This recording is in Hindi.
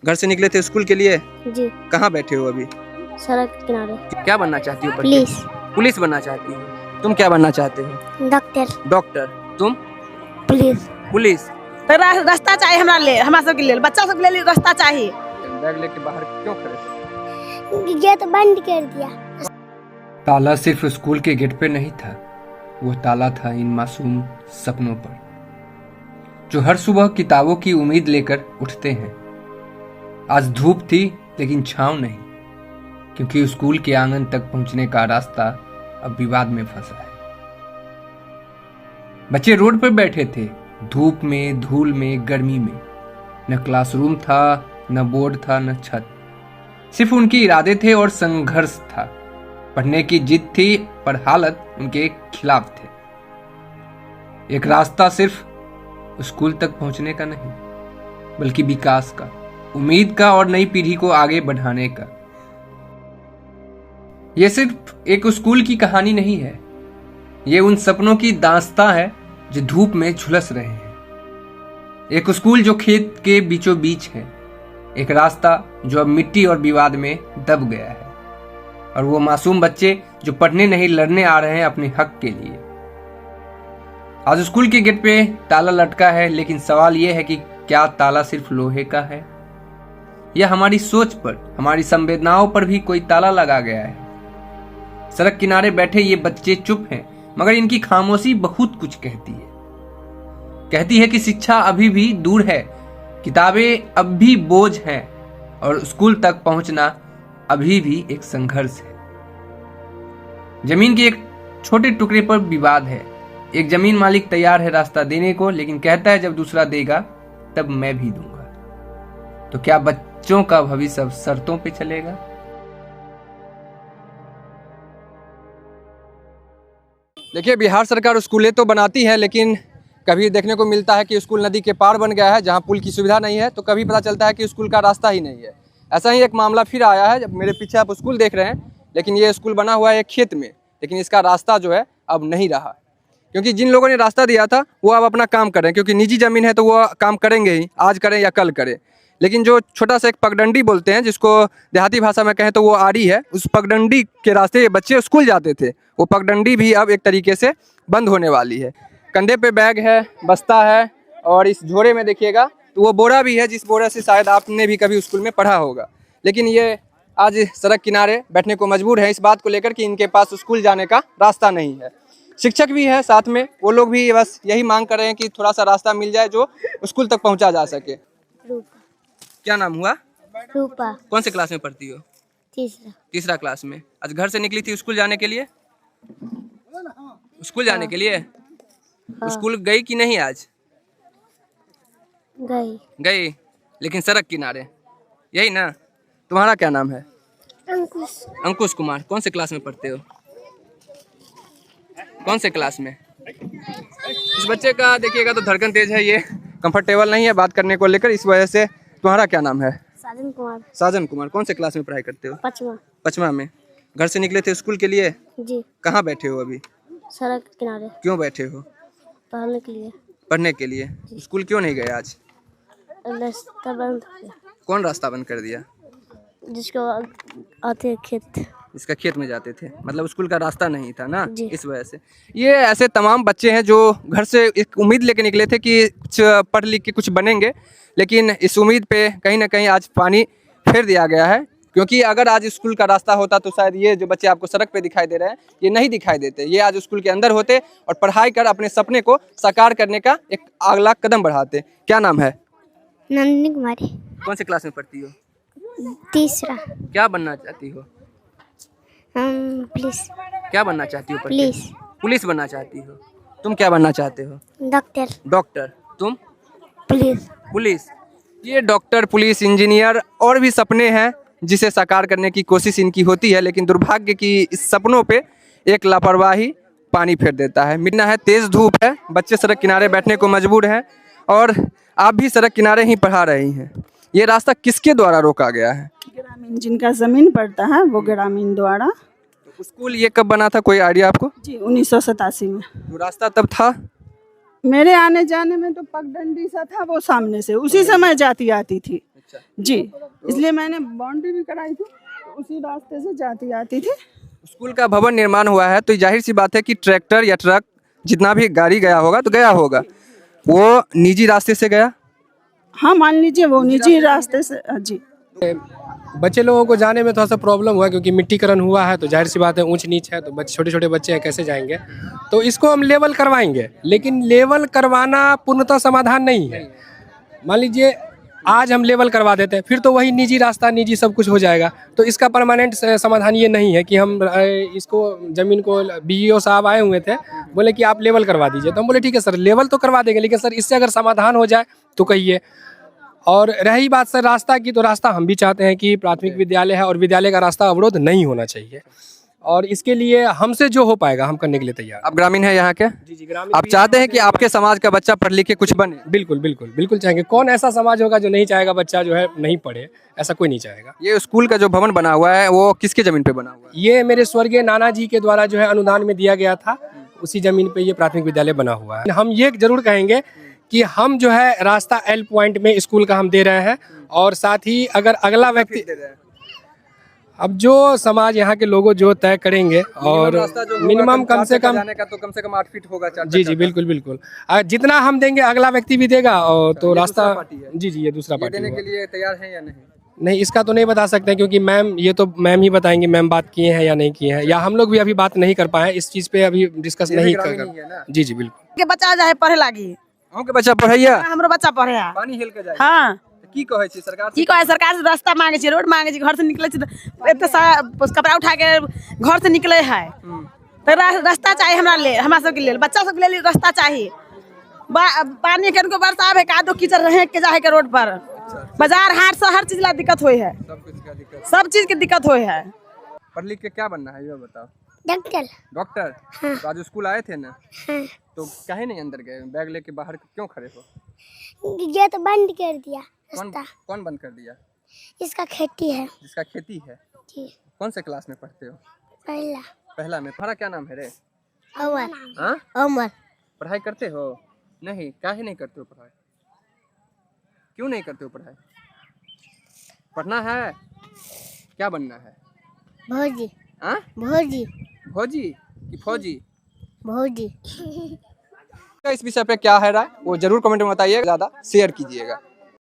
घर से निकले थे स्कूल के लिए? जी। कहाँ बैठे हो अभी? सड़क के किनारे। क्या बनना चाहती हो? पुलिस। पुलिस बनना चाहती हो? तुम क्या बनना चाहते हो? डॉक्टर। डॉक्टर। तुम? पुलिस। पुलिस। तो रास्ता चाहिए हमरा सबके लिए, बच्चा सबके लिए रास्ता चाहिए। बैग लेके बाहर क्यों खड़े थे? गेट बंद कर दिया। ताला सिर्फ स्कूल के गेट पे नहीं था, वो ताला था इन मासूम सपनों पर, जो हर सुबह किताबों की उम्मीद लेकर उठते हैं। आज धूप थी लेकिन छांव नहीं, क्योंकि स्कूल के आंगन तक पहुंचने का रास्ता अब विवाद में फंसा है। बच्चे रोड पर बैठे थे, धूप में, धूल में, गर्मी में। न क्लासरूम था, न बोर्ड था, न छत। सिर्फ उनके इरादे थे और संघर्ष था। पढ़ने की जिद थी, पर हालत उनके खिलाफ थे। एक रास्ता सिर्फ स्कूल तक पहुंचने का नहीं, बल्कि विकास का, उम्मीद का और नई पीढ़ी को आगे बढ़ाने का। यह सिर्फ एक स्कूल की कहानी नहीं है, ये उन सपनों की दास्तां है जो धूप में झुलस रहे हैं। एक स्कूल जो खेत के बीचों बीच है, एक रास्ता जो अब मिट्टी और विवाद में दब गया है, और वो मासूम बच्चे जो पढ़ने नहीं लड़ने आ रहे हैं अपने हक के लिए। आज स्कूल के गेट पे ताला लटका है, लेकिन सवाल यह है कि क्या ताला सिर्फ लोहे का है, या हमारी सोच पर, हमारी संवेदनाओं पर भी कोई ताला लगा गया है। सड़क किनारे बैठे ये बच्चे चुप हैं, मगर इनकी खामोशी बहुत कुछ कहती है। कहती है कि शिक्षा अभी भी दूर है, किताबें अब भी बोझ हैं, और स्कूल तक पहुंचना अभी भी एक संघर्ष है। जमीन के एक छोटे टुकड़े पर विवाद है। एक जमीन मालिक तैयार है रास्ता देने को, लेकिन कहता है जब दूसरा देगा तब मैं भी दूंगा। तो क्या बच्चों का भविष्य अब शर्तों पे चलेगा? देखिए, बिहार सरकार स्कूलें तो बनाती है, लेकिन कभी देखने को मिलता है कि स्कूल नदी के पार बन गया है जहां पुल की सुविधा नहीं है, तो कभी पता चलता है कि स्कूल का रास्ता ही नहीं है। ऐसा ही एक मामला फिर आया है। जब मेरे पीछे आप स्कूल देख रहे हैं, लेकिन ये स्कूल बना हुआ है एक खेत में, लेकिन इसका रास्ता जो है अब नहीं रहा, क्योंकि जिन लोगों ने रास्ता दिया था वो अब अपना काम कर रहे हैं, क्योंकि निजी ज़मीन है तो वो काम करेंगे ही, आज करें या कल करें। लेकिन जो छोटा सा एक पगडंडी बोलते हैं, जिसको देहाती भाषा में कहें तो वो आड़ी है, उस पगडंडी के रास्ते ये बच्चे स्कूल जाते थे, वो पगडंडी भी अब एक तरीके से बंद होने वाली है। कंधे पे बैग है, बस्ता है, और इस झोरे में देखिएगा तो वो बोरा भी है, जिस बोरा से शायद आपने भी कभी स्कूल में पढ़ा होगा। लेकिन ये आज सड़क किनारे बैठने को मजबूर है, इस बात को लेकर कि इनके पास स्कूल जाने का रास्ता नहीं है। शिक्षक भी है साथ में, वो लोग भी बस यही मांग कर रहे हैं कि थोड़ा सा रास्ता मिल जाए जो स्कूल तक पहुंचा जा सके। रूपा। क्या नाम हुआ? रूपा। कौन से क्लास में पढ़ती हो? तीसरा क्लास में। आज घर से निकली थी स्कूल जाने के लिए? स्कूल जाने के लिए? स्कूल गई कि नहीं आज? गई, लेकिन सड़क किनारे, यही ना? तुम्हारा क्या नाम है? अंकुश कुमार। कौन से क्लास में पढ़ते हो? कौन से क्लास में? इस बच्चे का देखिएगा तो धड़कन तेज है, ये कंफर्टेबल नहीं है बात करने को लेकर, इस वजह से। तुम्हारा क्या नाम है? साजन कुमार। साजन कुमार। कौन से क्लास में पढ़ाई करते हो? पाँचवा में। घर से निकले थे स्कूल के लिए? जी। कहाँ बैठे हो अभी? सड़क किनारे। क्यों बैठे हो? पढ़ने के लिए। स्कूल क्यों नहीं गए आज? रास्ता बंद हो गया। कौन रास्ता बंद कर दिया? जिसको आते खेत, इसका खेत में जाते थे, मतलब स्कूल का रास्ता नहीं था ना, जी। इस वजह से। ये ऐसे तमाम बच्चे हैं जो घर से एक उम्मीद लेके निकले थे कि कुछ पढ़ लिख के कुछ बनेंगे, लेकिन इस उम्मीद पे कहीं ना कहीं आज पानी फेर दिया गया है। क्योंकि अगर आज स्कूल का रास्ता होता तो शायद ये जो बच्चे आपको सड़क पे दिखाई दे रहे हैं, ये नहीं दिखाई देते। ये आज स्कूल के अंदर होते और पढ़ाई कर अपने सपने को साकार करने का एक अगला कदम बढ़ाते। क्या नाम है? नंदिनी कुमारी। कौन से क्लास में पढ़ती हो? तीसरा। क्या बनना चाहती हो? पुलिस। क्या बनना चाहती हो? पुलिस। पुलिस बनना चाहती हो। तुम क्या बनना चाहते हो? डॉक्टर। तुम? पुलिस। ये डॉक्टर, पुलिस, इंजीनियर और भी सपने हैं जिसे साकार करने की कोशिश इनकी होती है, लेकिन दुर्भाग्य की इस सपनों पे एक लापरवाही पानी फेर देता है। मिटना है, तेज धूप है, बच्चे सड़क किनारे बैठने को मजबूर हैं, और आप भी सड़क किनारे ही पढ़ा रही हैं। ये रास्ता किसके द्वारा रोका गया है? ग्रामीण जिनका जमीन पड़ता है वो ग्रामीण द्वारा। स्कूल ये कब बना था, कोई आइडिया आपको? जी 1987 में। तो रास्ता तब था? मेरे आने जाने में तो पगडंडी सा था वो सामने से, उसी समय जाती आती थी। जी, इसलिए मैंने बाउंड्री भी कराई थी, तो उसी रास्ते से जाती आती थी। स्कूल का भवन निर्माण हुआ है तो जाहिर सी बात है कि ट्रैक्टर या ट्रक जितना भी गाड़ी गया होगा तो गया होगा, वो निजी रास्ते से गया। हाँ, मान लीजिए वो निजी रास्ते से। जी, बच्चे लोगों को जाने में थोड़ा सा प्रॉब्लम हुआ क्योंकि मिट्टीकरण हुआ है, तो जाहिर सी बात है ऊंच नीच है, तो बच्चे छोटे छोटे बच्चे हैं, कैसे जाएंगे। तो इसको हम लेवल करवाएंगे, लेकिन लेवल करवाना पूर्णतः समाधान नहीं है। मान लीजिए आज हम लेवल करवा देते हैं, फिर तो वही निजी रास्ता निजी सब कुछ हो जाएगा। तो इसका परमानेंट समाधान ये नहीं है कि हम इसको ज़मीन को BEO साहब आए हुए थे, बोले कि आप लेवल करवा दीजिए, तो हम बोले ठीक है सर लेवल तो करवा देंगे, लेकिन सर इससे अगर समाधान हो जाए तो कहिए। और रही बात सर रास्ता की, तो रास्ता हम भी चाहते हैं कि प्राथमिक विद्यालय है और विद्यालय का रास्ता अवरोध नहीं होना चाहिए, और इसके लिए हमसे जो हो पाएगा हम करने के लिए तैयार। आप ग्रामीण हैं यहाँ के? जी ग्रामीण। आप चाहते हैं कि आपके समाज का बच्चा पढ़ लिख के कुछ बने? बिल्कुल बिल्कुल बिल्कुल चाहेंगे। कौन ऐसा समाज होगा जो नहीं चाहेगा बच्चा जो है नहीं पढ़े? ऐसा कोई नहीं चाहेगा। ये स्कूल का जो भवन बना हुआ है वो किसके जमीन पे बना हुआ है? ये मेरे स्वर्गीय नाना जी के द्वारा जो है अनुदान में दिया गया था, उसी जमीन पे ये प्राथमिक विद्यालय बना हुआ है। हम ये जरूर कहेंगे कि हम जो है रास्ता L पॉइंट में स्कूल का हम दे रहे हैं, और साथ ही अगर अगला व्यक्ति, अब जो समाज यहाँ के लोगों जो तय करेंगे, और मिनिमम कम से कम जाने का तो कम से कम 8 फीट होगा। जी बिल्कुल बिल्कुल। जितना हम देंगे अगला व्यक्ति भी देगा, और तो रास्ता जी ये दूसरा पार्टी देने होगा। के लिए तैयार है या नहीं? नहीं, इसका तो नहीं बता सकते क्योंकि मैम, ये तो मैम ही बताएंगे मैम बात किए हैं या नहीं किए हैं, या हम लोग भी अभी बात नहीं कर पाए इस चीज़ पे, अभी डिस्कस नहीं कर। जी बिल्कुल। के बच्चा जाए पढ़े लागी, के बच्चा पढ़ैया, हमरो बच्चा पढ़े। पानी हिल के जाए। हाँ, की कहै छी सरकार की कहे सरकार से रास्ता मांगे छी, रोड मांगे छी, घर से निकले छी तो एते सारा कपड़ा उठा के घर से निकले है, तो रास्ता चाहिए हमरा सब के लिए, बच्चा सब के लिए रास्ता चाहिए। पानी के उनको बरसात है, कादो कीचड़ रहे के जाए के रोड पर, बाजार हाट से हर चीज ला दिक्कत होई है, सब चीज की दिक्कत होई है। पढ़ लिख के क्या बनना है ये बताओ? डॉक्टर। डॉक्टर। तो आज स्कूल आए थे ना, हाँ, तो काहे नहीं अंदर गए? बैग लेके बाहर क्यों खड़े हो? ये तो बंद कर दिया रास्ता। कौन बंद कर दिया? इसका खेती है। जिसका खेती है। जी, कौन से क्लास में पढ़ते हो? पहला में। तुम्हारा क्या नाम है रे? अमर। हाँ? अमर। पढ़ाई करते हो? नहीं, काहे नहीं करते हो पढ़ाई? क्यों नहीं करते हो पढ़ाई? पढ़ना है? क्या बनना है? भौजी। हाँ? भौजी। भौजी कि फौजी? भौजी। इस विषय पे क्या है राय वो जरूर कमेंट में बताइए, ज़्यादा शेयर कीजिएगा।